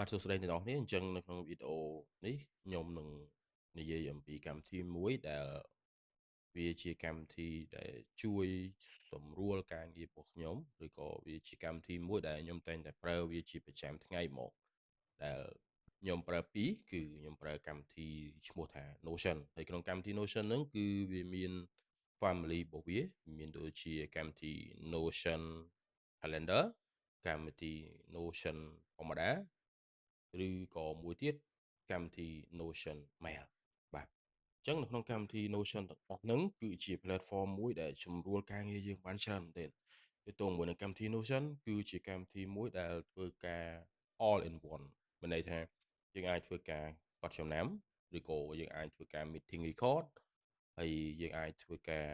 សួស្តីអ្នកនរគ្នាអញ្ចឹងនៅក្នុងវីដេអូនេះខ្ញុំនឹងនិយាយអំពីកម្មវិធីមួយដែលវាជាកម្មវិធីដែលជួយសម្រួលការងាររបស់ខ្ញុំឬក៏វាជាកម្មវិធីមួយដែលខ្ញុំតែងតែប្រើវាជាប្រចាំថ្ងៃមកដែលខ្ញុំប្រើពីរគឺខ្ញុំប្រើកម្មវិធីឈ្មោះថា Notion ហើយក្នុងកម្មវិធី Notion ហ្នឹងគឺវាមាន family របស់វាមានដូចជាកម្មវិធី Notion Calendar កម្មវិធី Notion ធម្មតាឬក៏មួយទៀតកម្មវិធី Notion Mail បាទអញ្ចឹងនៅក្នុងកម្មវិធី Notion ទាំងអស់ហ្នឹងគឺជា platform មួយដែលសម្រួលការងារយើងបានច្រើនមែនទែនទាក់ទងជាមួយនឹងកម្មវិធី Notion គឺជាកម្មវិធីមួយដែលធ្វើការ all in one មានន័យថាយើងអាចធ្វើការកត់ចំណាំឬក៏យើងអាចធ្វើការ meeting record ហើយយើងអាចធ្វើការ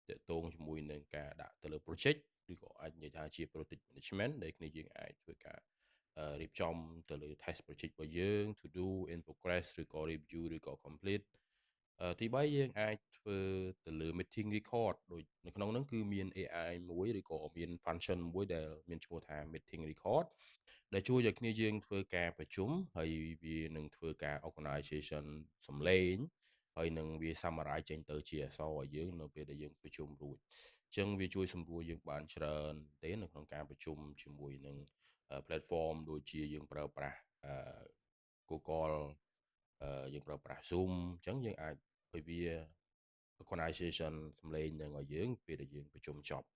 តាក់ទងជាមួយនឹងការដាក់ទៅលើ project ឬក៏អាចនិយាយថាជា project management ដែលគ្នាយើងអាចធ្វើការរៀបចំទៅលើ test project របស់យើង to do in progress ឬក៏ review ឬក៏ complete ទី3យើងអាចធ្វើទៅលើ meeting record ដូចនៅក្នុងហ្នឹងគឺមាន AI មួយឬក៏មាន function មួយដែលមានឈ្មោះថា meeting record ដែលជួយឲ្យគ្នាយើងធ្វើការប្រជុំហើយវានឹងធ្វើការ organization សំឡេងហើយនឹងវា summarize ចេញទៅជាអក្សរឲ្យយើងនៅពេលដែលយើងប្រជុំរួចអញ្ចឹងវាជួយសម្រួលយើងបានច្រើនទេនៅក្នុងការប្រជុំជាមួយនឹង platform ដូចជាយើងប្រើប្រាស់Google យើងប្រើប្រាស់ Zoom អញ្ចឹងយើងអាចឲ្យវា organization សំឡេងនឹងឲ្យយើងពេលដែលយើងប្រជុំចប់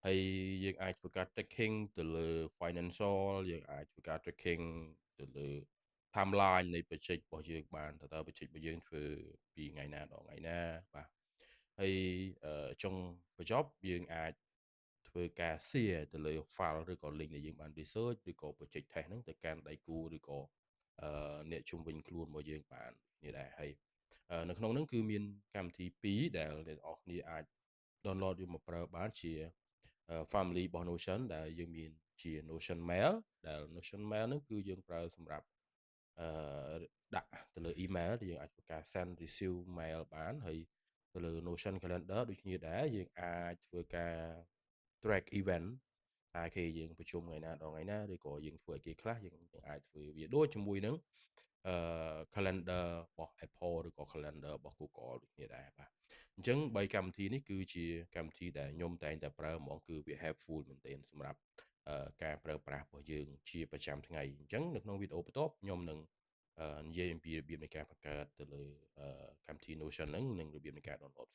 ហើយយើងអាចធ្វើការ tracking ទៅលើ financial យើងអាចធ្វើការ tracking ទៅលើ timeline នៃ project របស់យើងបានតើ project របស់យើងធ្វើពីថ្ងៃណាដល់ថ្ងៃណាបាទហើយចុងបញ្ចប់យើងអាចធ្វើការ share ទៅលើ file ឬក៏ link ដែលយើងបាន research ឬក៏ project test ហ្នឹងទៅកាន់ដៃគូឬក៏អ្នកជុំវិញខ្លួនរបស់យើងបាននេះដែរហើយនៅក្នុងហ្នឹងគឺមានកម្មវិធី2ដែលអ្នកនរគ្នាអាច download យកមកប្រើបានជា family របស់ Notion ដែលយើងមានជា Notion Mail ដែល Notion Mail ហ្នឹងគឺយើងប្រើសម្រាប់អឺដាក់ទៅលើ email ដែលយើងអាចធ្វើការ send receive mail បានហើយទៅលើ Notion Calendar ដូចគ្នាដែរយើងអាចធ្វើការ track event ថាគេយើងប្រជុំថ្ងៃណាដល់ថ្ងៃណាឬក៏យើងធ្វើឲ្យគេខ្លះយើងអាចធ្វើវាដូចជាមួយនឹងcalendar របស់ Apple ឬក៏ calendar របស់ Google ដូចគ្នាដែរបាទអញ្ចឹង3កម្មវិធីនេះគឺជាកម្មវិធីដែលខ្ញុំតែងតែប្រើហ្មងគឺវា helpful មែនទែនសម្រាប់ការប្រើប្រាស់របស់យើងជាប្រចាំថ្ងៃអញ្ចឹងនៅក្នុងវីដេអូបន្ទាប់ខ្ញុំនឹងនិយាយអំពីរបៀបនៃការបង្កើតទៅលើកម្មវិធី Notion ហ្នឹងនិងរបៀបនៃការ download